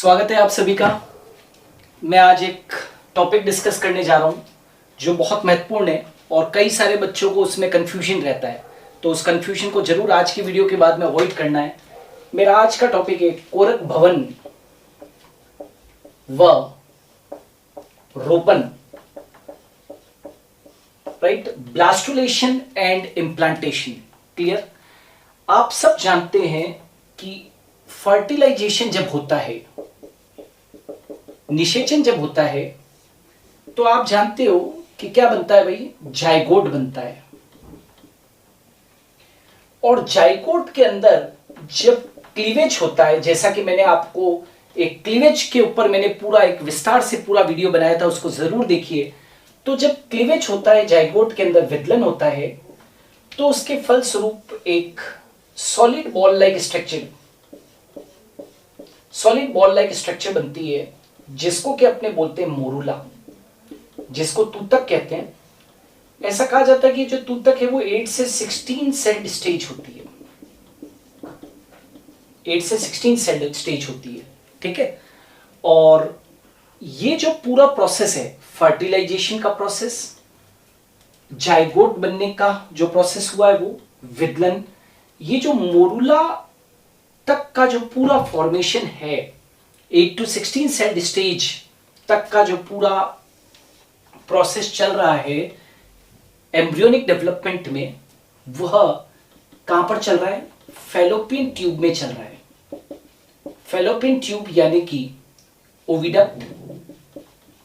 स्वागत है आप सभी का। मैं आज एक टॉपिक डिस्कस करने जा रहा हूँ जो बहुत महत्वपूर्ण है और कई सारे बच्चों को उसमें कन्फ्यूजन रहता है, तो उस कन्फ्यूजन को जरूर आज की वीडियो के बाद में अवॉइड करना है। मेरा आज का टॉपिक है कोरक भवन व रोपण, right, blastulation and implantation. Clear? आप सब जानते हैं कि फर्टिलाइजेशन जब होता है, निषेचन जब होता है, तो आप जानते हो कि क्या बनता है भाई, जाइगोट बनता है। और जाइगोट के अंदर जब क्लीवेज होता है, जैसा कि मैंने आपको एक क्लीवेज के ऊपर मैंने पूरा एक विस्तार से पूरा वीडियो बनाया था, उसको जरूर देखिए। तो जब क्लीवेज होता है, जाइगोट के अंदर विदलन होता है, तो उसके फलस्वरूप एक सॉलिड बॉल लाइक स्ट्रक्चर बनती है, जिसको कि अपने बोलते हैं मोरूला, जिसको तूतक कहते हैं। ऐसा कहा जाता है कि जो तूतक है वो 8 से 16 सेल्ड स्टेज होती है, 8 से 16 सेल्ड स्टेज होती है। ठीक है? और ये जो पूरा प्रोसेस है, फर्टिलाइजेशन का प्रोसेस, जाइगोट बनने का जो प्रोसेस हुआ है वो विदलन, ये जो मोरूला तक का जो पूरा फॉर्मेशन है, 8 to 16 सेल्ड स्टेज तक का जो पूरा प्रोसेस चल रहा है एम्ब्रियोनिक डेवलपमेंट में, वह कहां पर चल रहा है? फैलोपियन ट्यूब में चल रहा है। फैलोपियन ट्यूब यानी कि ओविडक्ट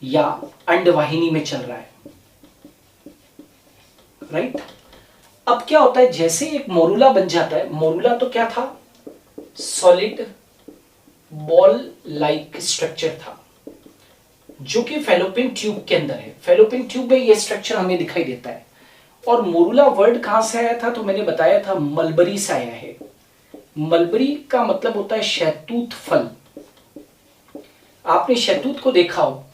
या अंडवाहिनी में चल रहा है, राइट। अब क्या होता है, जैसे एक मोरूला बन जाता है, मोरूला तो क्या था? सॉलिड बॉल लाइक स्ट्रक्चर था, जो कि फैलोपियन ट्यूब के अंदर है। फैलोपियन ट्यूब में यह स्ट्रक्चर हमें दिखाई देता है। और मोरूला वर्ड कहां से आया था? तो मैंने बताया था मलबरी से आया है। मलबरी का मतलब होता है शहतूत फल। आपने शहतूत को देखा हो,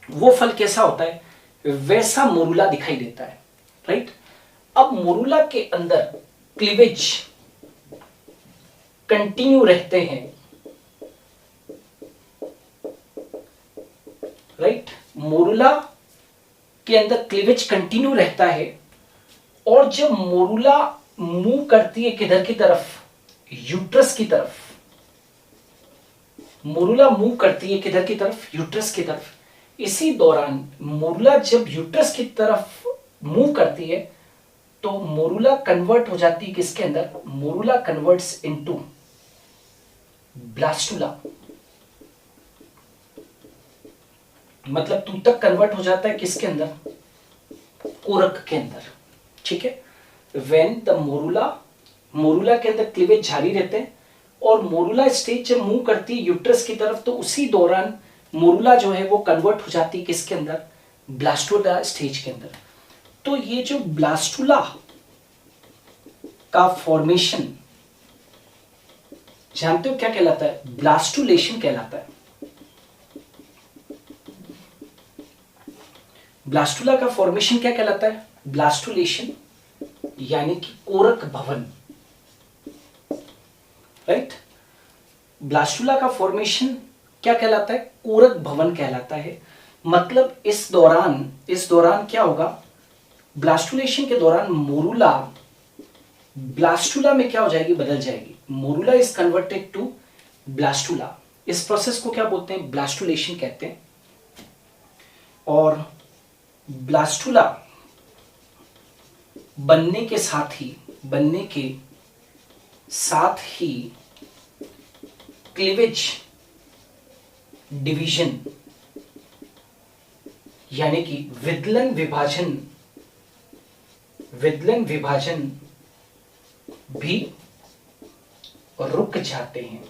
वो फल कैसा होता है, वैसा मोरूला दिखाई देता है, राइट। अब मोरूला के अंदर क्लीवेज कंटिन्यू रहते हैं, राइट। मोरूला के अंदर क्लीवेज कंटिन्यू रहता है। और जब मोरूला मूव करती है किधर की तरफ? यूट्रस की तरफ। मोरूला मूव करती है किधर की तरफ? यूट्रस की तरफ। इसी दौरान मोरूला जब यूट्रस की तरफ मूव करती है, तो मोरूला कन्वर्ट हो जाती है किसके अंदर? मोरूला कन्वर्ट्स इनटू ब्लास्टुला, मतलब तूतक कन्वर्ट हो जाता है किसके अंदर? कोरक के अंदर। ठीक है? व्हेन द मोरूला के अंदर क्लीवेज जारी रहते हैं और मोरूला स्टेज जब मूव करती है यूट्रस की तरफ, तो उसी दौरान मोरूला जो है वो कन्वर्ट हो जाती है किसके अंदर? ब्लास्टुला स्टेज के अंदर। तो ये जो ब्लास्टुला का फॉर्मेशन जानते हो क्या कहलाता है? ब्लास्टुलेशन कहलाता है। ब्लास्टुला का फॉर्मेशन क्या कहलाता है? ब्लास्टुलेशन, यानी कि कोरक भवन, राइट। ब्लास्टुला का फॉर्मेशन क्या कहलाता है? कोरक भवन कहलाता है। मतलब इस दौरान क्या होगा? ब्लास्टुलेशन के दौरान मोरूला ब्लास्टुला में क्या हो जाएगी? बदल जाएगी। Morula is converted to blastula. इस प्रोसेस को क्या बोलते हैं? ब्लास्टुलेशन कहते हैं। और ब्लास्टुला बनने के साथ ही क्लीवेज डिवीजन यानी कि विदलन विभाजन भी रुक जाते हैं।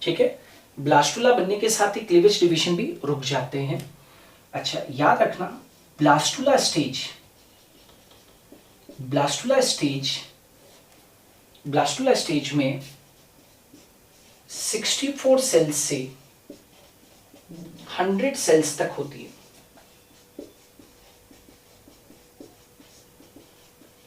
ठीक है? ब्लास्टुला बनने के साथ ही क्लीवेज डिवीजन भी रुक जाते हैं। अच्छा, याद रखना, ब्लास्टुला स्टेज में 64 सेल्स से 100 सेल्स तक होती है।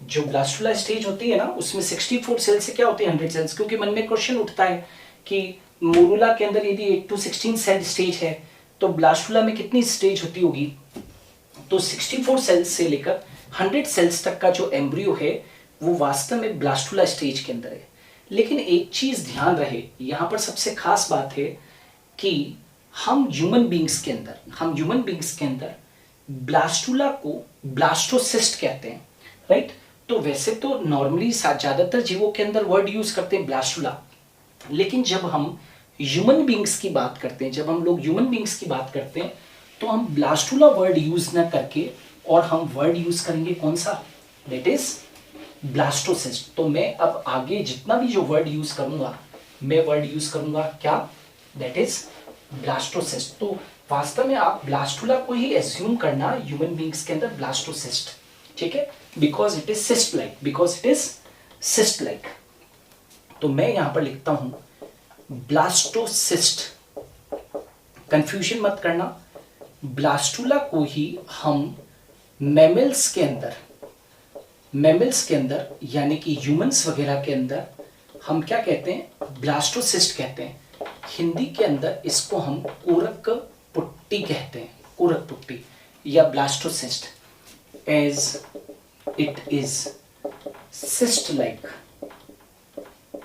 जो ब्लास्टुला स्टेज होती है ना, उसमें 64 सेल से क्या होती है? 100 सेल्स। क्योंकि मन में क्वेश्चन उठता है कि मोरूला के अंदर यदि 8 to 16 सेल स्टेज है तो ब्लास्टुला में कितनी स्टेज होती होगी? तो 64 सेल्स से लेकर 100 सेल्स तक का जो एम्ब्रियो है वो वास्तव में ब्लास्टुला स्टेज के अंदर है। लेकिन एक चीज ध्यान रहे, यहाँ पर सबसे खास बात है कि हम ह्यूमन बींग्स के अंदर ब्लास्टुला को ब्लास्टोसिस्ट कहते हैं, राइट। तो वैसे तो नॉर्मली ज्यादातर जीवों के अंदर वर्ड यूज करते हैं ब्लास्टुला, लेकिन जब हम ह्यूमन बींग्स की बात करते हैं, जब हम लोग ह्यूमन बींग्स की बात करते हैं तो हम ब्लास्टुला वर्ड यूज ना करके और हम वर्ड यूज करेंगे कौन सा? That is blastocyst. तो मैं अब आगे जितना भी जो वर्ड यूज करूंगा, मैं वर्ड यूज करूंगा क्या? That is blastocyst. तो वास्तव में आप ब्लास्टुला को ही एज्यूम करना ह्यूमन बींग्स के अंदर ब्लास्टोसिस्ट, ठीक है, because it is cyst like. तो मैं यहां पर लिखता हूं ब्लास्टोसिस्ट, कंफ्यूजन मत करना। ब्लास्टुला को ही हम मैमल्स के अंदर यानी कि ह्यूमंस वगैरह के अंदर हम क्या कहते हैं? ब्लास्टोसिस्ट कहते हैं। हिंदी के अंदर इसको हम कोरक पुट्टी कहते हैं, कोरक पुट्टी या blastocyst, as it is cyst like.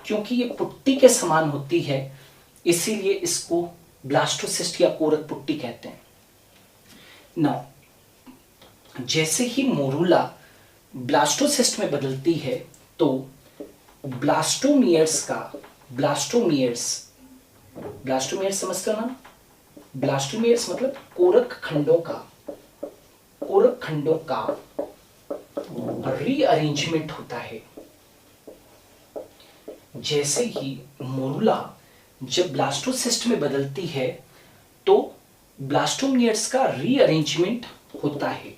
क्योंकि ये पुट्टी के समान होती है इसीलिए इसको ब्लास्टोसिस्ट या कोरक पुट्टी कहते हैं। नाउ जैसे ही मोरूला ब्लास्टोसिस्ट में बदलती है तो ब्लास्टोमियर्स समझते हो ना? ब्लास्टोमियर्स मतलब कोरक खंडों का रीअरेंजमेंट होता है। जैसे ही मोरूला जब ब्लास्टोसिस्ट में बदलती है तो ब्लास्टोमियर्स का रीअरेंजमेंट होता है।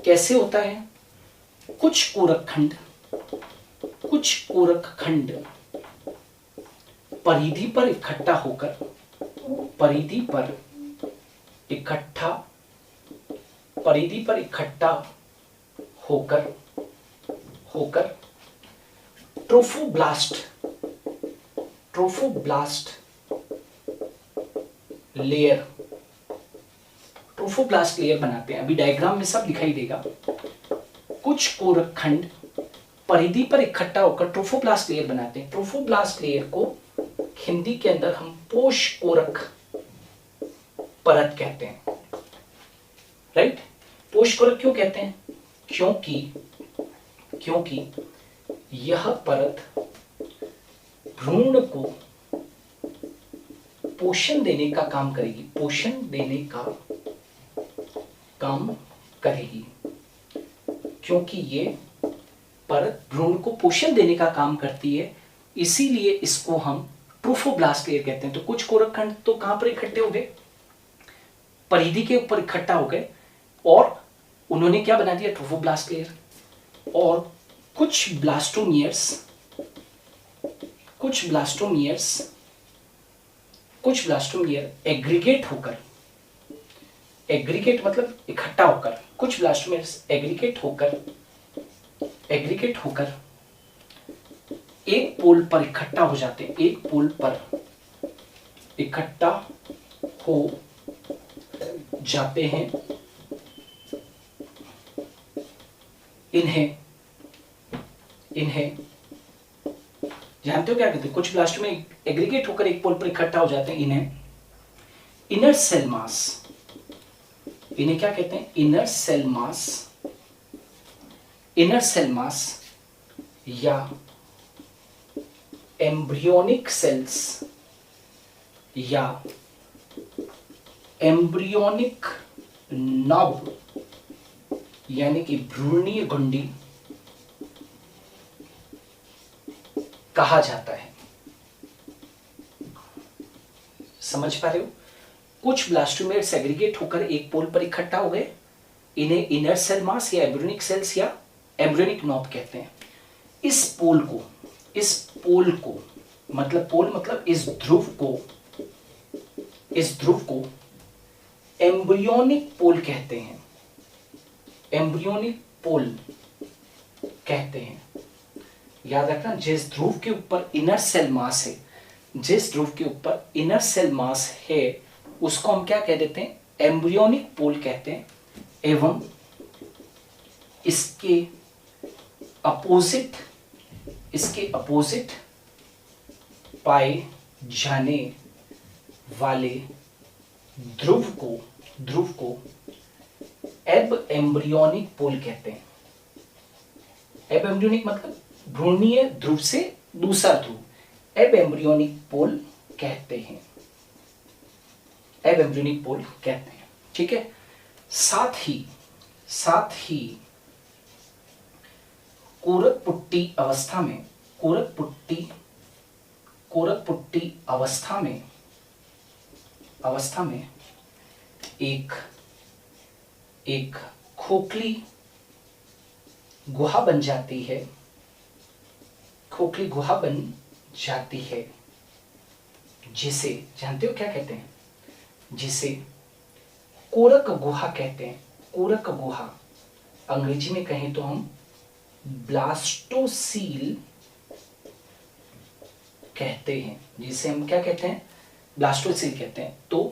कैसे होता है? कुछ कोरक खंड परिधि पर इकट्ठा होकर ट्रोफोब्लास्ट लेयर बनाते हैं। अभी डायग्राम में सब दिखाई देगा। कुछ कोरक खंड परिधि पर इकट्ठा होकर ट्रोफोब्लास्ट लेयर बनाते हैं। ट्रोफोब्लास्ट लेयर को हिंदी के अंदर हम पोष कोरक परत कहते हैं, राइट। पोष कोरक क्यों कहते हैं? क्योंकि यह परत भ्रूण को पोषण देने का काम करेगी। क्योंकि ये परत भ्रूण को पोषण देने का काम करती है इसीलिए इसको हम ट्रोफोब्लास्ट लेयर कहते हैं। तो कुछ कोरक खंड तो कहां पर इकट्ठे हो गए? परिधि के ऊपर इकट्ठा हो गए और उन्होंने क्या बना दिया? Trophoblast layer. और कुछ ब्लास्टोमियर एग्रीगेट मतलब इकट्ठा होकर, कुछ ब्लास्टोमियर्स एग्रीगेट होकर एक पोल पर इकट्ठा हो जाते हैं। एक पोल पर इकट्ठा हो जाते हैं। इन्हें जानते हो क्या कहते हैं? कुछ ब्लास्टोमियर एग्रीगेट होकर एक पोल पर इकट्ठा हो जाते हैं। इन्हें इनर सेल मास, इन्हें क्या कहते हैं? इनर सेल मास या एम्ब्रियोनिक सेल्स या एम्ब्रियोनिक नॉब यानी कि भ्रूणीय गुंडी कहा जाता है। समझ पा रहे हो? कुछ ब्लास्टोमियर सेग्रीगेट होकर एक पोल पर इकट्ठा हो गए, इन्हें इनर सेल मास या एम्ब्रियोनिक सेल्स या एम्ब्रियोनिक नॉब कहते हैं। इस पोल को मतलब पोल मतलब इस ध्रुव को एम्ब्रियोनिक पोल कहते हैं। एम्ब्रियोनिक पोल कहते हैं। याद रखना, जिस ध्रुव के ऊपर इनर सेल मास है जिस ध्रुव के ऊपर इनर सेल मास है उसको हम क्या कह देते हैं, एम्ब्रियोनिक पोल कहते हैं, एवं इसके अपोजिट पाए जाने वाले ध्रुव को एब एम्ब्रियोनिक पोल कहते हैं। एब एम्ब्रियोनिक मतलब भ्रूणीय ध्रुव से दूसरा ध्रुव, एब एम्ब्रियोनिक पोल कहते हैं, एब एम्ब्रियोनिक पोल कहते हैं। ठीक है, साथ ही कोरक पुट्टी अवस्था में एक खोखली गुहा बन जाती है, जिसे जानते हो क्या कहते हैं, जिसे कोरक गुहा कहते हैं। कोरक गुहा अंग्रेजी में कहें तो हम ब्लास्टोसील कहते हैं, जिसे हम क्या कहते हैं, ब्लास्टोसील कहते हैं। तो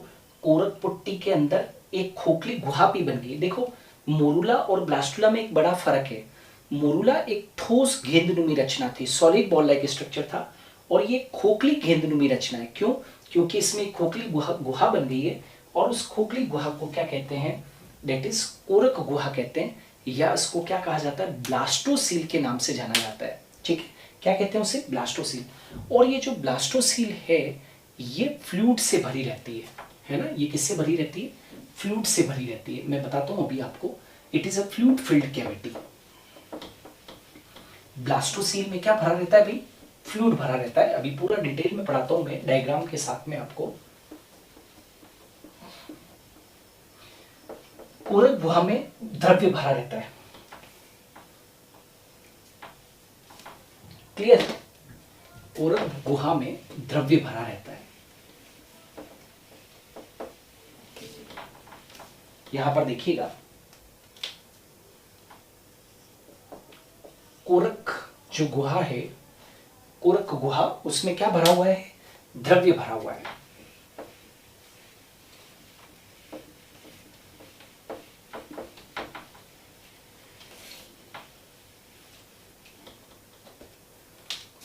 कोरक पुट्टी के अंदर एक खोखली गुहा भी बन गई। देखो, मोरूला और ब्लास्टुला में एक बड़ा फर्क है। मोरूला एक ठोस गेंदनुमी रचना थी, सॉलिड बॉल लाइक स्ट्रक्चर था, और ये खोखली गेंदनुमी रचना है। क्यों? क्योंकि इसमें एक खोखली गुहा बन गई है, और उस खोखली गुहा को क्या कहते हैं, दैट इज कोरक गुहा कहते हैं, या इसको क्या कहा जाता है, ब्लास्टोसील के नाम से जाना जाता है। ठीक है, क्या कहते हैं उसे, ब्लास्टोसील। और ये जो ब्लास्टोसील है ये फ्लूइड से भरी रहती है ना, ये किससे भरी रहती है, फ्लूइड से भरी रहती है। मैं बताता हूं अभी आपको, it is a fluid filled cavity. Blastocoel में क्या भरा रहता है भाई, फ्लूइड भरा रहता है। अभी पूरा डिटेल में पढ़ाता हूं मैं डायग्राम के साथ में आपको। कोरक गुहा में द्रव्य भरा रहता है, क्लियर। कोरक गुहा में द्रव्य भरा रहता है। यहां पर देखिएगा, कोरक जो गुहा है, कोरक गुहा, उसमें क्या भरा हुआ है, द्रव्य भरा हुआ है।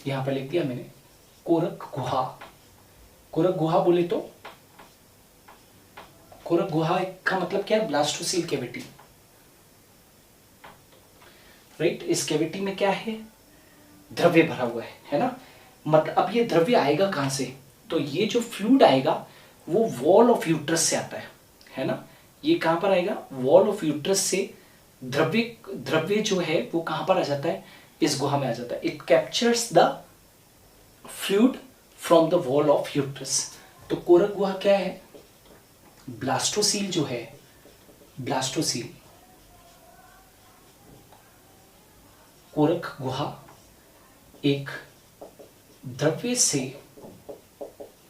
यहां पर लिख दिया मैंने कोरक गुहा। कोरक गुहा बोले तो कोरक गुहा का मतलब क्या है, ब्लास्टोसील कैविटी, राइट। इस कैविटी में क्या है, द्रव्य भरा हुआ है ना। मतलब अब ये द्रव्य आएगा कहां से, तो ये जो फ्लूइड आएगा वो वॉल ऑफ यूट्रस से आता है ना। ये कहां पर आएगा, वॉल ऑफ यूट्रस से द्रव्य जो है वो कहां पर आ जाता है, इस गुहा में आ जाता है। It captures the fluid from the wall of uterus. तो कोरक गुहा क्या है, ब्लास्टोसील जो है, ब्लास्टोसील, कोरक गुहा एक द्रव्य से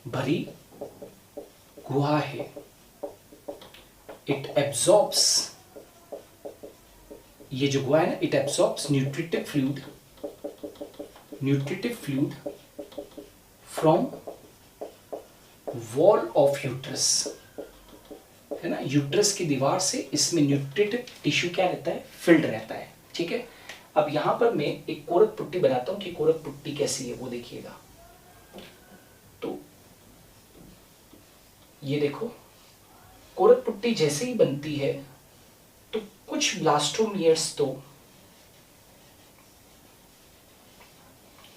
भरी गुहा है। इट एब्जॉर्ब्स, ये जो गुहा है ना, it absorbs nutritive fluid from wall of uterus, है ना। यूट्रस की दीवार से इसमें न्यूट्रिटिव टिश्यू क्या रहता है, फिल्ड रहता है। ठीक है, अब यहां पर मैं एक कोरक पुट्टी बनाता हूं कि कोरक पुट्टी कैसी है वो देखिएगा। तो ये देखो, कोरक पुट्टी जैसे ही बनती है तो कुछ ब्लास्टोमियर्स तो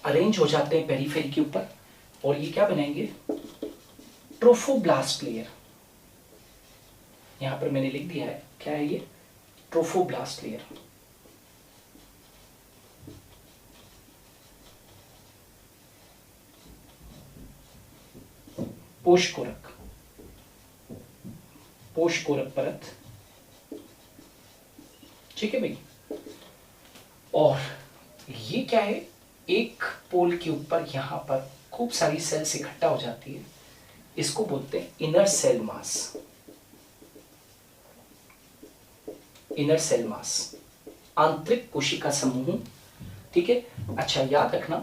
अरेंज हो जाते हैं पेरीफेरी के ऊपर, और ये क्या बनाएंगे, ट्रोफोब्लास्ट लेयर। यहां पर मैंने लिख दिया है, क्या है ये, ट्रोफोब्लास्ट लेयर। पोषकोरक परत, ठीक है भाई। और ये क्या है, एक पोल के ऊपर यहां पर खूब सारी सेल्स इकट्ठा हो जाती है, इसको बोलते हैं inner cell mass. Inner cell mass, आंतरिक कोशिका समूह, ठीक है। अच्छा याद रखना,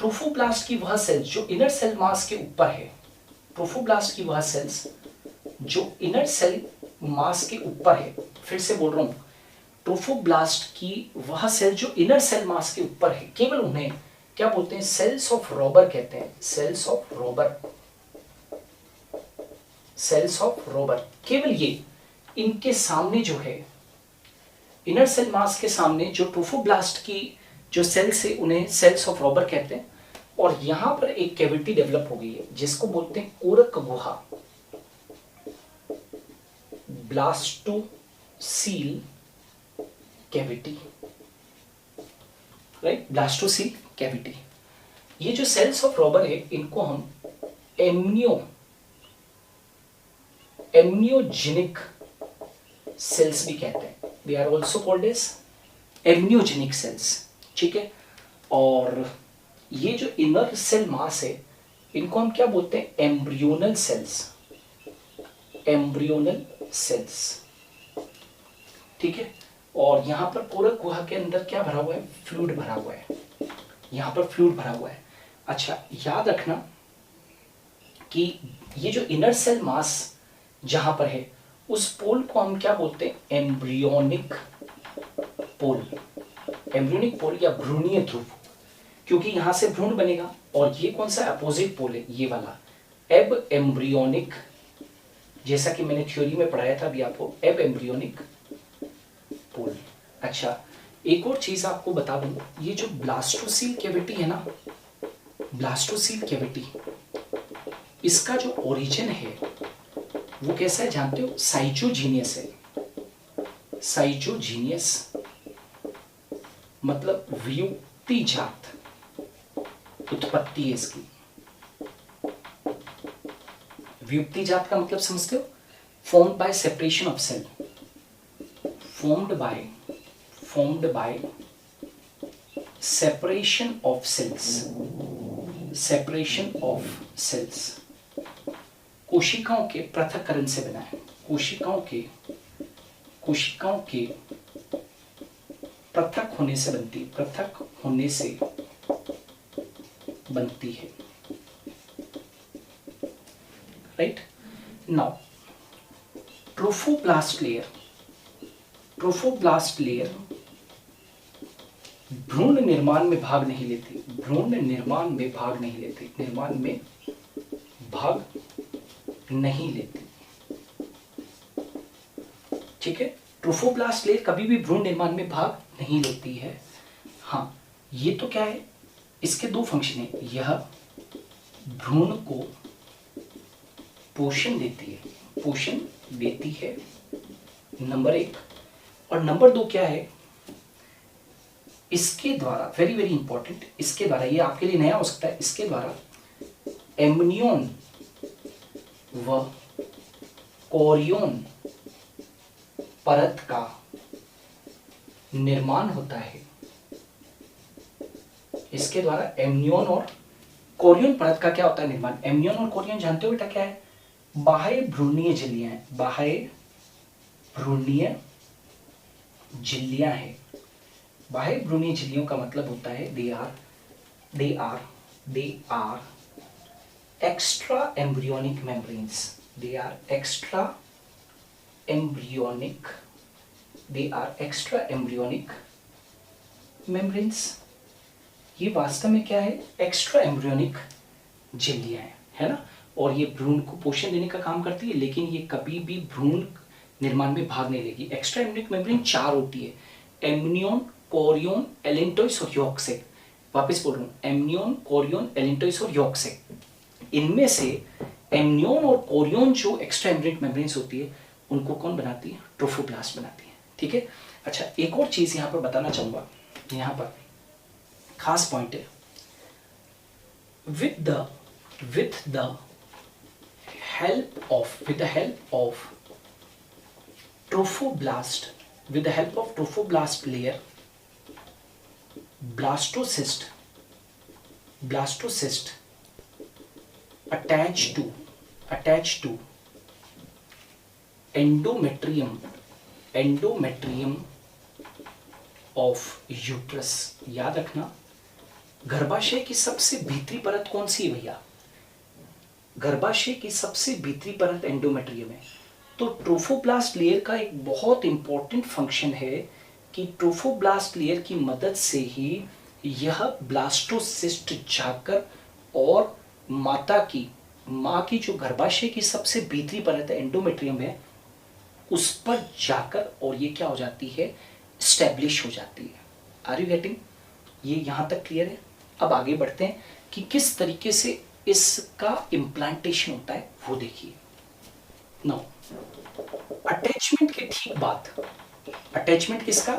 ट्रोफोब्लास्ट की वह सेल्स जो इनर सेल मास के ऊपर है, ट्रोफोब्लास्ट की वह सेल्स जो इनर सेल मास के ऊपर है, फिर से बोल रहा हूं, ट्रोफोब्लास्ट की वह सेल जो इनर सेल मास के ऊपर है, केवल उन्हें क्या बोलते हैं, सेल्स ऑफ रॉबर कहते हैं, cells of Rauber, cells of Rauber. केवल ये इनके सामने जो है, इनर सेल मास के सामने जो ट्रोफोब्लास्ट की जो सेल्स है उन्हें सेल्स ऑफ रॉबर कहते हैं। और यहां पर एक कैविटी डेवलप हो गई है जिसको बोलते हैं कोरक गुहा, blastocoel cavity, right, blastocoel cavity. ये जो सेल्स ऑफ रॉबर है इनको हम एम्नियोजेनिक सेल्स भी कहते हैं, they are also called as amniogenic cells, ठीक है। और ये जो इनर सेल मास है इनको हम क्या बोलते हैं, एम्ब्रियोनल सेल्स, एम्ब्रियोनल सेल्स, ठीक है। और यहां पर कोरक गुहा के अंदर क्या भरा हुआ है, फ्लूइड भरा हुआ है, यहां पर फ्लूइड भरा हुआ है। अच्छा, याद रखना कि ये जो इनर सेल मास जहां पर है उस पोल को हम क्या बोलते हैं, एम्ब्रियोनिक पोल, एम्ब्रियोनिक पोल या भ्रूणीय ध्रुव, क्योंकि यहां से भ्रूण बनेगा। और ये कौन सा अपोजिट पोल है, ये वाला एब एम्ब्रियोनिक, जैसा कि मैंने थ्योरी में पढ़ाया था अभी आपको, एब एम्ब्रियोनिक पोल। अच्छा, एक और चीज आपको बता दूं, ये जो ब्लास्टोसील कैविटी है ना, ब्लास्टोसील कैविटी, इसका जो ओरिजिन है वो कैसा है जानते हो, साइजोजीनियस है, साइजोजीनियस मतलब व्युत्पत्तिजात उत्पत्ति है इसकी। व्युत्पत्तिजात का मतलब समझते हो, formed by separation of cell, formed by separation of cells, separation of cells, कोशिकाओं के पृथक्करण से बना है, कोशिकाओं के पृथक होने से बनती, पृथक होने से बनती है, right. Now trophoblast layer, trophoblast layer भ्रूण निर्माण में भाग नहीं लेती, भ्रूण निर्माण में भाग नहीं लेती, निर्माण में भाग नहीं लेती, ठीक है। ट्रोफोब्लास्ट लेयर कभी भी भ्रूण निर्माण में भाग नहीं लेती है। हाँ, ये तो क्या है, इसके दो फंक्शन है, यह भ्रूण को पोषण देती है, पोषण देती है, नंबर एक। और नंबर दो क्या है, इसके द्वारा, वेरी वेरी इंपॉर्टेंट, इसके द्वारा, ये आपके लिए नया हो सकता है, इसके द्वारा एम्नियोन व कोरियोन परत का निर्माण होता है। इसके द्वारा एम्नियोन और कोरियोन परत का क्या होता है, निर्माण। एम्नियोन और कोरियोन जानते हो बेटा क्या है, बाह्य भ्रूणीय झिल्लियां हैं, बाह्य भ्रूणीय झिल्लियां हैं। बाह्य भ्रूणीय झिल्लियों का मतलब होता है they are extra embryonic membranes, they are extra embryonic membranes. ये वास्तव में क्या है, एक्स्ट्रा एम्ब्रियोनिक झिल्लियां हैं, है ना। और ये भ्रूण को पोषण देने का काम करती है, लेकिन ये कभी भी भ्रूण निर्माण में भाग नहीं लेगी। एक्स्ट्रा एम्ब्रियोनिक मेम्ब्रेन चार होती है, एम्नियोन, कोरियोन, एलेंटोइस और यॉर्क सेक। वापस बोल रहा हूँ, एम्नियोन, कोरियोन, एलेंटोइस और यॉर्क सेक। इनमें से एम्नियोन और कोरियोन जो एक्स्ट्रा एम्ब्रियोनिक मेम्ब्रेन्स होती है उनको कौन बनाती है, ट्रोफोब्लास्ट बनाती है, ठीक है। अच्छा, एक और चीज यहाँ पर बताना चाहूंगा, यहाँ पर खास पॉइंट है, with the help of trophoblast, with the help of trophoblast layer, blastocyst attached to endometrium of uterus। याद रखना, गर्भाशय की सबसे भीतरी परत कौन सी है भैया? गर्भाशय की सबसे भीतरी परत एंडोमेट्रियम है। तो ट्रोफोब्लास्ट लेयर का एक बहुत इंपॉर्टेंट फंक्शन है कि ट्रोफोब्लास्ट लेयर की मदद से ही यह ब्लास्टोसिस्ट जाकर और माँ की जो गर्भाशय की सबसे भीतरी परत है एंडोमेट्रियम है, उस पर जाकर और ये क्या हो जाती है, स्टैब्लिश हो जाती है। Are you getting? ये यहां तक क्लियर है? अब आगे बढ़ते हैं कि किस तरीके से इसका इम्प्लांटेशन होता है, वो देखिए। नाउ अटैचमेंट के ठीक बाद, अटैचमेंट किसका?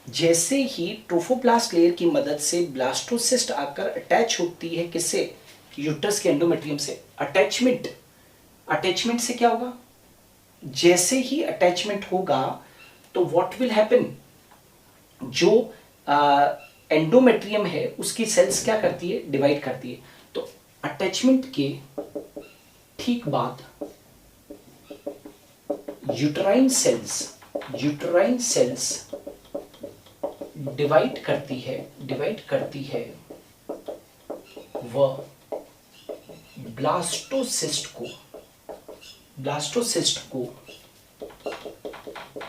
जैसे ही ट्रोफोब्लास्ट लेयर की मदद से ब्लास्टोसिस्ट आकर अटैच होती है किससे? यूट्रस के एंडोमेट्रियम से। अटैचमेंट से क्या होगा? जैसे ही अटैचमेंट होगा तो व्हाट विल हैपन, जो एंडोमेट्रियम है उसकी सेल्स क्या करती है, डिवाइड करती है। तो अटैचमेंट के ठीक बाद यूट्राइन सेल्स डिवाइड करती है वह ब्लास्टोसिस्ट को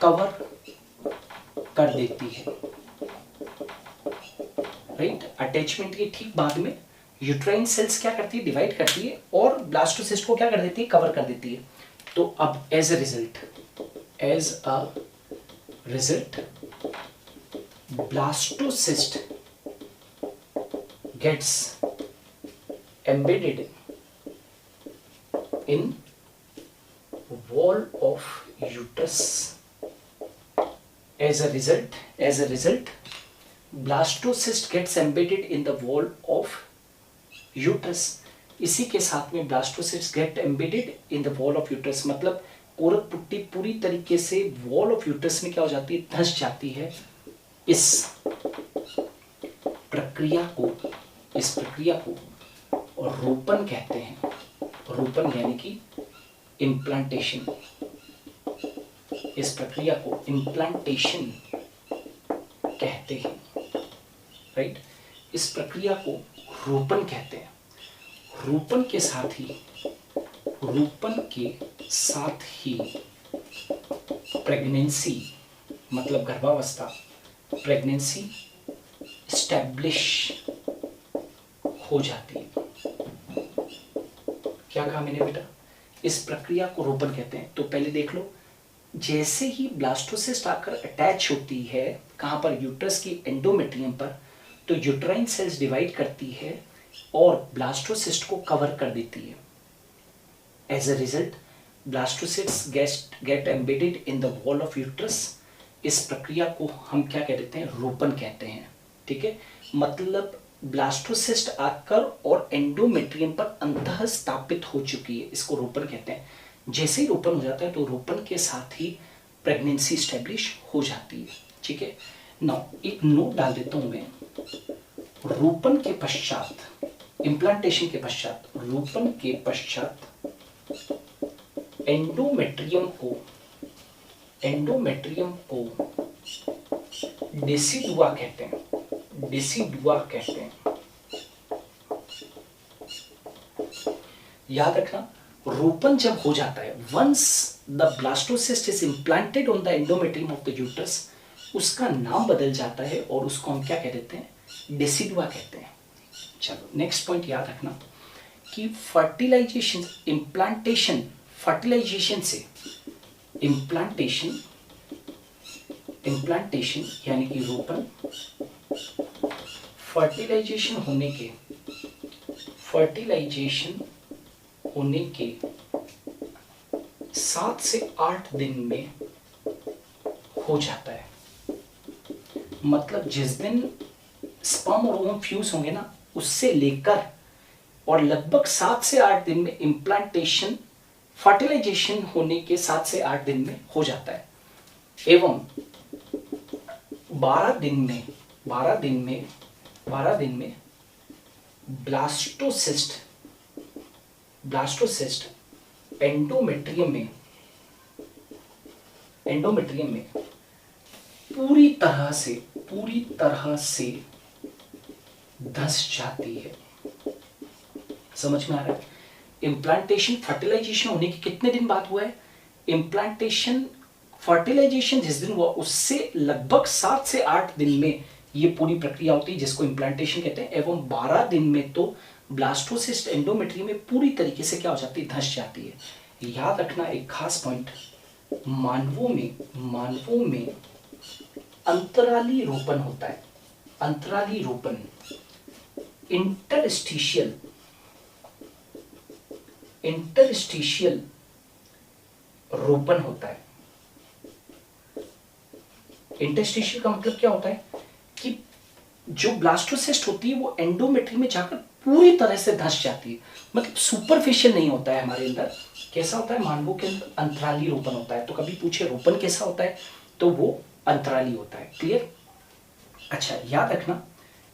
कवर कर देती है। राइट? अटैचमेंट के ठीक बाद में यूट्राइन सेल्स क्या करती है, डिवाइड करती है और ब्लास्टोसिस्ट को क्या कर देती है, कवर कर देती है। तो अब as a result blastocyst gets embedded in wall of uterus. As a result, blastocyst gets embedded in the wall of uterus. इसी के साथ में blastocyst get embedded in the wall of uterus, मतलब कोरक पुट्टी पूरी तरीके से wall of uterus में क्या हो जाती है, धंस जाती है। इस प्रक्रिया को रोपण कहते हैं। रोपण यानी कि इम्प्लांटेशन। इस प्रक्रिया को इम्प्लांटेशन कहते हैं। राइट? इस प्रक्रिया को रोपण कहते हैं। रोपण के साथ ही प्रेगनेंसी, मतलब गर्भावस्था, प्रेगनेंसी एस्टैब्लिश हो जाती है। क्या कहा मैंने बेटा? इस प्रक्रिया को रोपण कहते हैं। तो पहले देख लो, जैसे ही ब्लास्टोसिस्ट आकर अटैच होती है, कहां पर, यूट्रस की एंडोमेट्रियम पर, तो यूट्राइन सेल्स डिवाइड करती है और ब्लास्टोसिस्ट को कवर कर देती है। As a result blastocyst get embedded in the wall of uterus. इस प्रक्रिया को हम क्या कह देते हैं, रोपण कहते हैं। ठीक है? मतलब ब्लास्टोसिस्ट आकर और एंडोमेट्रियम पर अंतः स्थापित हो चुकी है, इसको रोपण कहते हैं। जैसे ही रोपण हो जाता है तो रोपण के साथ ही प्रेगनेंसी स्टैब्लिश हो जाती है। ठीक है? नाउ एक नोट डाल देता हूं मैं। रोपण के पश्चात, इम्प्लांटेशन के पश्चात, रोपण के पश्चात एंडोमेट्रियम को डेसिडुआ कहते हैं। याद रखना, रोपण जब हो जाता है, once the blastocyst is implanted on the endometrium of the uterus, उसका नाम बदल जाता है और उसको हम क्या कह देते हैं, डेसिडुआ कहते हैं। चलो नेक्स्ट पॉइंट याद रखना कि फर्टिलाइजेशन से इम्प्लांटेशन यानी कि रोपण, फर्टिलाइजेशन होने के 7 से 8 दिन में हो जाता है। मतलब जिस दिन स्पर्म और ओवम फ्यूज होंगे ना, उससे लेकर और लगभग 7 से 8 दिन में इम्प्लांटेशन, फर्टिलाइजेशन होने के 7 से 8 दिन में हो जाता है। एवं 12 दिन में ब्लास्टोसिस्ट एंडोमेट्रियम में पूरी तरह से धंस जाती है। समझ में आ रहा है? इम्प्लांटेशन फर्टिलाइजेशन होने के कितने दिन बाद हुआ है? इम्प्लांटेशन फर्टिलाइजेशन जिस दिन हुआ उससे लगभग 7 से 8 दिन में ये पूरी प्रक्रिया होती है जिसको इम्प्लांटेशन कहते हैं, एवं 12 दिन में तो ब्लास्टोसिस्ट एंडोमेट्रियम में पूरी तरीके से क्या हो जाती है? धंस जाती है। याद रखना एक खास पॉइंट, मानवों में अंतराली रोपण होता है। अंतराली रोपण, इंटरस्टिशियल रोपण होता है। इंटरस्टिशियल का मतलब क्या होता है कि जो ब्लास्टोसिस्ट होती है वो एंडोमेट्रियम में जाकर पूरी तरह से धंस जाती है, मतलब सुपरफिशियल नहीं होता है हमारे अंदर। कैसा होता है? मानवों के अंदर अंतराली रोपण होता है। तो कभी पूछे रोपण कैसा होता है, तो वो अंतराली होता है। क्लियर? अच्छा, याद रखना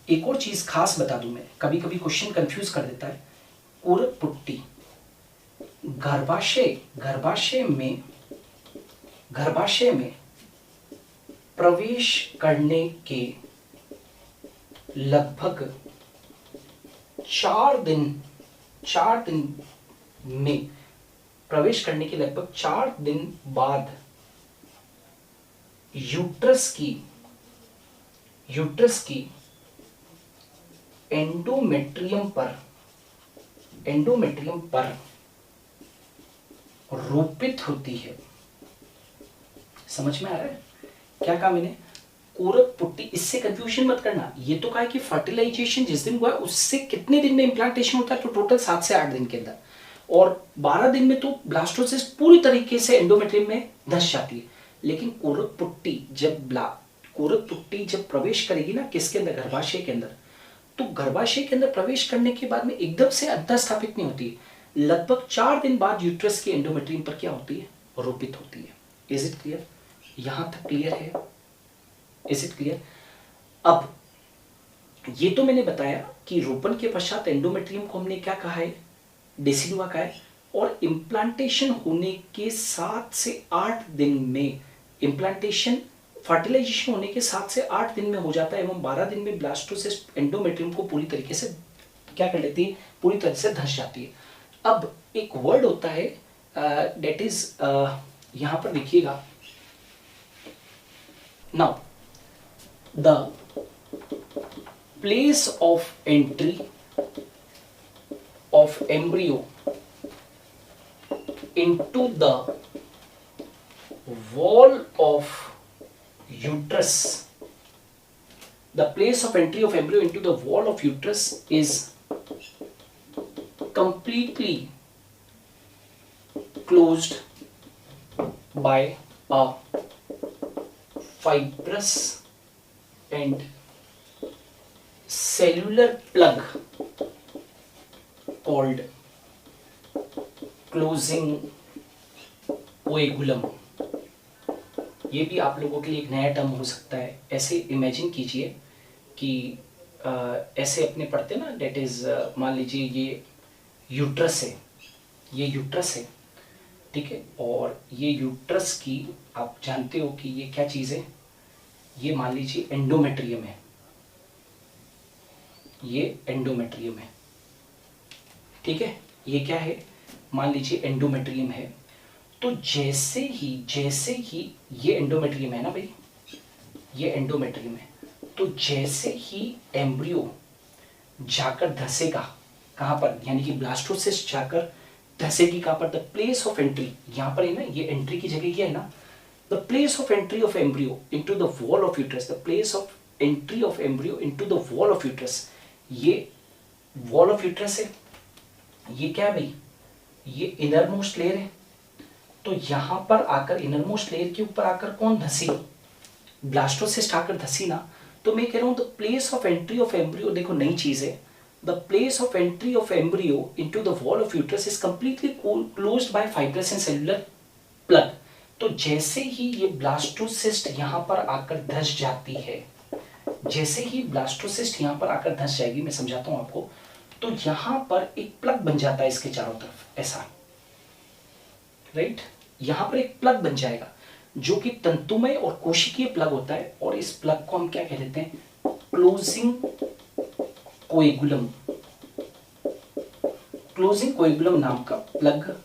एक और चीज खास बता दूं मैं, कभी कभी क्वेश्चन कंफ्यूज कर देता है। पूरक पुट्टी गर्भाशय में प्रवेश करने के लगभग 4 दिन में प्रवेश करने के लगभग 4 दिन बाद यूट्रस की एंडोमेट्रियम पर रोपित होती है। समझ में आ रहा है क्या कहा मैंने? पूरक पुट्टी, इससे कंफ्यूजन मत करना। ये तो कहा है कि फर्टिलाइजेशन जिस दिन हुआ है उससे कितने दिन में इम्प्लांटेशन होता है, तो टोटल 7 से 8 दिन के अंदर, और 12 दिन में तो ब्लास्टोसिस्ट पूरी तरीके से एंडोमेट्रियम में धंस जाती है। लेकिन कोरक पुट्टी जब प्रवेश करेगी ना किसके अंदर? गर्भाशय के अंदर, तो गर्भाशय के अंदर प्रवेश करने के बाद में एकदम से अंतः स्थापित नहीं होती, लगभग 4 दिन बाद यूट्रस के एंडोमेट्रियम पर क्या होती है? रोपित होती है। Is it clear? यहां तक क्लियर है? Is it clear? अब ये तो मैंने बताया कि रोपण के पश्चात एंडोमेट्रियम को हमने क्या कहा है? डेसिडुआ कहा है। और इम्प्लांटेशन होने के 7 से 8 दिन में, इम्प्लांटेशन फर्टिलाइजेशन होने के 7 से 8 दिन में हो जाता है, एवं 12 दिन में ब्लास्टोसिस्ट एंडोमेट्रियम को पूरी तरीके से क्या कर लेती है? पूरी तरह से धंस जाती है। अब एक वर्ड होता है डेट इज, यहां पर देखिएगा, now the place of entry of embryo into the wall of uterus, the place of entry of embryo into the wall of uterus is completely closed by a fibrous and cellular plug called closing coagulum. ये भी आप लोगों के लिए एक नया term हो सकता है। ऐसे इमेजिन कीजिए कि ऐसे अपने पढ़ते ना, डेट इज, मान लीजिए ये यूट्रस है, ठीक है, और ये यूट्रस की, आप जानते हो कि ये क्या चीज़ है? ये मान लीजिए एंडोमेट्रियम है, ये एंडोमेट्रियम है, ठीक है, ये क्या है? मान लीजिए एंडोमेट्रियम है। तो जैसे ही ये एंडोमेट्रियम है ना भाई, ये एंडोमेट्रियम है, तो जैसे ही एम्ब्रियो जाकर धसेगा कहां पर, यानी कि ब्लास्टोसिस्ट जाकर धसेगी कहां पर? द प्लेस ऑफ एंट्री, यहां पर है ना, ये एंट्री की जगह क्या है ना, the place of entry of embryo into the wall of uterus, the place of entry of embryo into the wall of uterus. ये वॉल ऑफ यूट्रस है, ये क्या है भाई? ये इनर मोस्ट लेयर है। तो यहां पर आकर, इनर मोस्ट लेयर के ऊपर आकर कौन धसी? ब्लास्टोसिस्ट आकर धसी ना। तो मैं कह रहा हूं the place of entry of embryo, देखो नई चीज है, the place of entry of embryo into the wall of uterus is completely closed by fibrous and cellular plug. तो जैसे ही ये ब्लास्टोसिस्ट यहां पर आकर धस जाती है, जैसे ही ब्लास्टोसिस्ट यहां पर आकर धस जाएगी, मैं समझाता हूं आपको, तो यहां पर एक प्लग बन जाता है इसके चारों तरफ, ऐसा, राइट? यहां पर एक प्लग बन जाएगा जो कि तंतुमय और कोशिकीय प्लग होता है, और इस प्लग को हम क्या कह देते हैं? क्लोजिंग कोएगुलम, क्लोजिंग कोएगुलम नाम का प्लग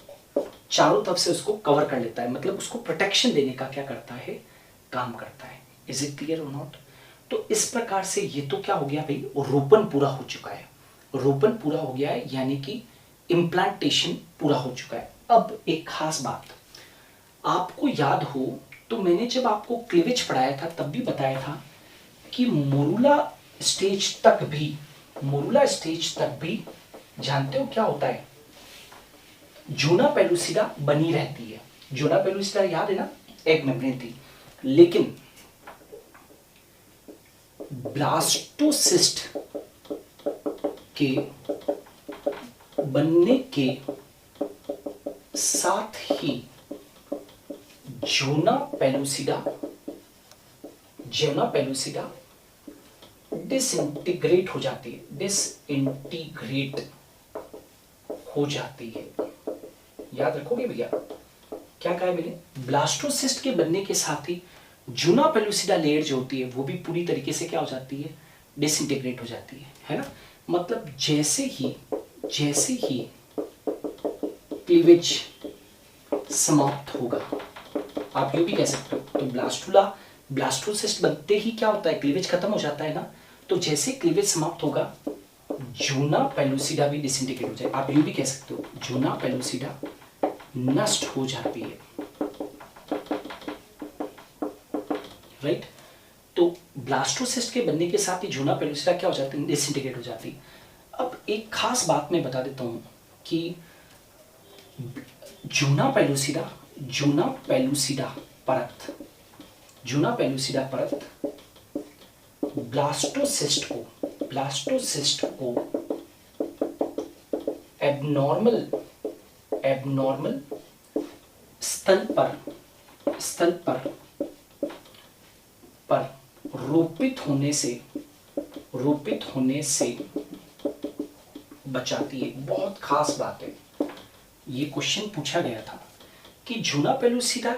चारों तरफ से उसको कवर कर लेता है, मतलब उसको प्रोटेक्शन देने का क्या करता है, काम करता है। इज इट क्लियर और नॉट? तो इस प्रकार से ये तो क्या हो गया भाई, रोपण पूरा हो चुका है, रोपण पूरा हो गया है, यानी कि इम्प्लांटेशन पूरा हो चुका है। अब एक खास बात आपको याद हो तो मैंने जब आपको क्लीवेज पढ़ाया था तब भी बताया था कि मोरूला स्टेज तक भी, मोरूला स्टेज तक भी जानते हो क्या होता है, जूना पेलुसिडा बनी रहती है। जूना पेलुसिडा याद है ना, एक मेम्ब्रेन थी, लेकिन ब्लास्टोसिस्ट के बनने के साथ ही जूना पेलुसिडा डिसइंटीग्रेट हो जाती है, डिसइंटीग्रेट हो जाती है। याद रखोगे भैया, क्या कहा है मैंने, ब्लास्टोसिस्ट के बनने के साथ ही जूना पेलुसिडा लेयर जो होती है वो भी पूरी तरीके से क्या हो जाती है, डिसइंटीग्रेट हो जाती है ना। मतलब जैसे ही क्लीवेज समाप्त होगा, आप ये भी कह सकते हो, तो ब्लास्टोसिस्ट बनते ही क्या होता है, क्लीवेज खत्म हो जाता है ना। तो जैसे क्लीवेज समाप्त होगा जूना पेलुसिडा भी डिसइंटीग्रेट हो जाए, आप ये भी कह सकते हो जूना पेलुसिडा नष्ट हो जाती है, राइट। तो ब्लास्टोसिस्ट के बनने के साथ ही जूना पेलुसिडा क्या हो जाती है, डिसइंटीग्रेट हो जाती है। अब एक खास बात मैं बता देता हूं कि जूना पेलुसिडा परत ब्लास्टोसिस्ट को एबनॉर्मल स्थल पर रोपित होने से बचाती है। बहुत खास बात है, ये क्वेश्चन पूछा गया था कि जूना पेलुसिडा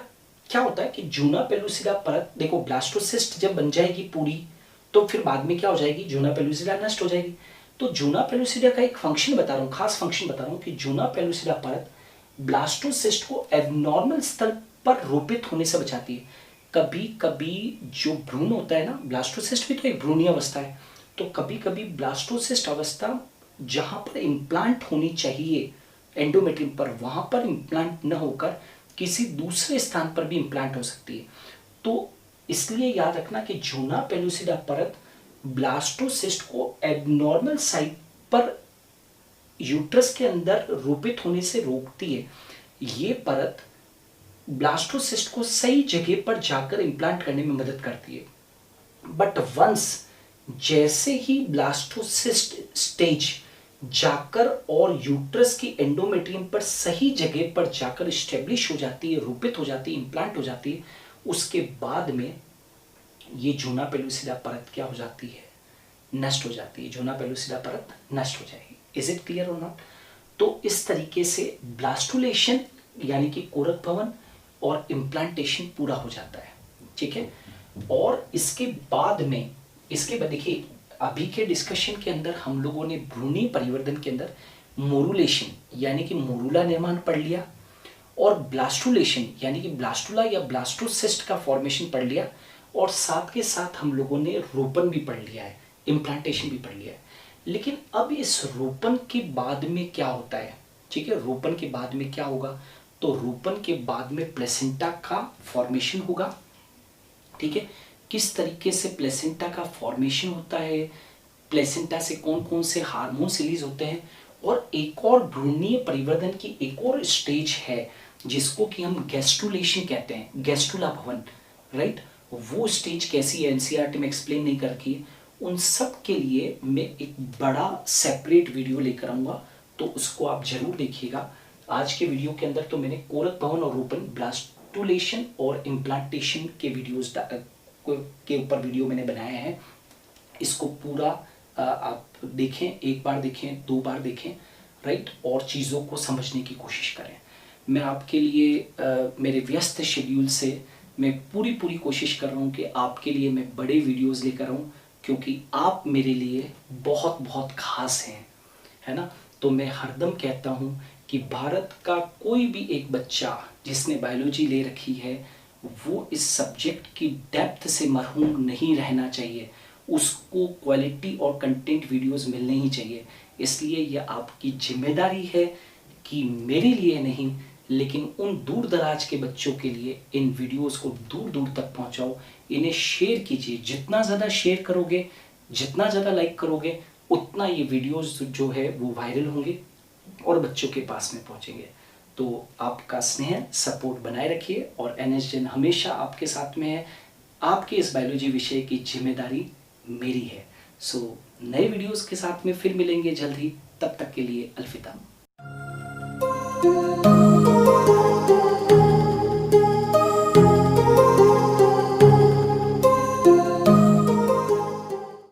क्या होता है, कि जूना पेलुसिडा परत, देखो ब्लास्टोसिस्ट जब बन जाएगी पूरी तो फिर बाद में क्या हो जाएगी, जूना पेलुसिडा नष्ट हो जाएगी। तो जूना पेलुसिडा का एक फंक्शन बता रहा हूं, खास फंक्शन बता रहा हूं कि जूना पेलुसिडा परत ब्लास्टोसिस्ट को एबनॉर्मल स्तर पर रोपित होने से बचाती है। कभी कभी जो भ्रूण होता है ना, ब्लास्टोसिस्ट भी तो एक भ्रूणीय अवस्था है, तो कभी कभी ब्लास्टोसिस्ट अवस्था जहां पर इम्प्लांट होनी चाहिए एंडोमेट्रियम पर, वहां पर इम्प्लांट न होकर किसी दूसरे स्थान पर भी इम्प्लांट हो सकती है। तो इसलिए याद रखना कि जूना पेलुसिडा परत ब्लास्टोसिस्ट को एबनॉर्मल साइट पर यूट्रस के अंदर रोपित होने से रोकती है। ये परत ब्लास्टोसिस्ट को सही जगह पर जाकर इम्प्लांट करने में मदद करती है। बट वंस जैसे ही ब्लास्टोसिस्ट स्टेज जाकर और यूट्रस की एंडोमेट्रियम पर सही जगह पर जाकर स्टेब्लिश हो जाती है, रोपित हो जाती है, इम्प्लांट हो जाती है, उसके बाद में ये जूना पेलुसिडा परत क्या हो जाती है, नष्ट हो जाती है। जूना पेलुसिडा परत नष्ट हो जाएगी। इज इट क्लियर और नॉट? तो इस तरीके से ब्लास्टुलेशन यानी कि कोरक भवन और इम्प्लांटेशन पूरा हो जाता है, ठीक है। और इसके बाद देखिए अभी के डिस्कशन के अंदर हम लोगों ने भ्रूणीय परिवर्तन के अंदर मोरुलेशन यानी कि मोरूला निर्माण पढ़ लिया, और ब्लास्टुलेशन यानी कि ब्लास्टुला या ब्लास्टोसिस्ट का फॉर्मेशन पढ़ लिया, और साथ के साथ हम लोगों ने रोपण भी पढ़ लिया है, इम्प्लांटेशन भी पढ़ लिया है। लेकिन अब इस रोपण के बाद में क्या होता है, ठीक है, रोपण के बाद में क्या होगा, तो रोपण के बाद में प्लेसेंटा का फॉर्मेशन होगा, ठीक है। किस तरीके से प्लेसेंटा का फॉर्मेशन होता है, प्लेसेंटा से कौन कौन से हार्मोन्स रिलीज होते हैं, और एक और भ्रूणीय परिवर्तन की एक और स्टेज है जिसको कि हम गैस्ट्रुलेशन कहते हैं, गैस्ट्रुला भवन, राइट। वो स्टेज कैसी है एनसीईआरटी में एक्सप्लेन नहीं कर रखी है। उन सब के लिए मैं एक बड़ा सेपरेट वीडियो लेकर आऊंगा, तो उसको आप जरूर देखिएगा। आज के वीडियो के अंदर तो मैंने कोरक भवन और रोपण, ब्लास्टुलेशन और इम्प्लांटेशन के वीडियोस के ऊपर वीडियो मैंने बनाया है। इसको पूरा आप देखें, एक बार देखें, 2 बार देखें, राइट, और चीज़ों को समझने की कोशिश करें। मैं आपके लिए मेरे व्यस्त शेड्यूल से मैं पूरी कोशिश कर रहा हूँ कि आपके लिए मैं बड़े वीडियोस लेकर आऊँ, क्योंकि आप मेरे लिए बहुत बहुत खास हैं, है ना। तो मैं हरदम कहता हूँ कि भारत का कोई भी एक बच्चा जिसने बायोलॉजी ले रखी है वो इस सब्जेक्ट की डेप्थ से महरूम नहीं रहना चाहिए, उसको क्वालिटी और कंटेंट वीडियोस मिलने ही चाहिए। इसलिए यह आपकी जिम्मेदारी है कि मेरे लिए नहीं लेकिन उन दूर दराज के बच्चों के लिए इन वीडियोस को दूर दूर तक पहुंचाओ, इन्हें शेयर कीजिए। जितना ज़्यादा शेयर करोगे, जितना ज़्यादा लाइक करोगे, उतना ये वीडियोस जो है वो वायरल होंगे और बच्चों के पास में पहुंचेंगे। तो आपका स्नेह सपोर्ट बनाए रखिए और NSGen हमेशा आपके साथ में है। आपके इस बायोलॉजी विषय की जिम्मेदारी मेरी है। सो नए वीडियोस के साथ में फिर मिलेंगे जल्द ही, तब तक के लिए अलविदा।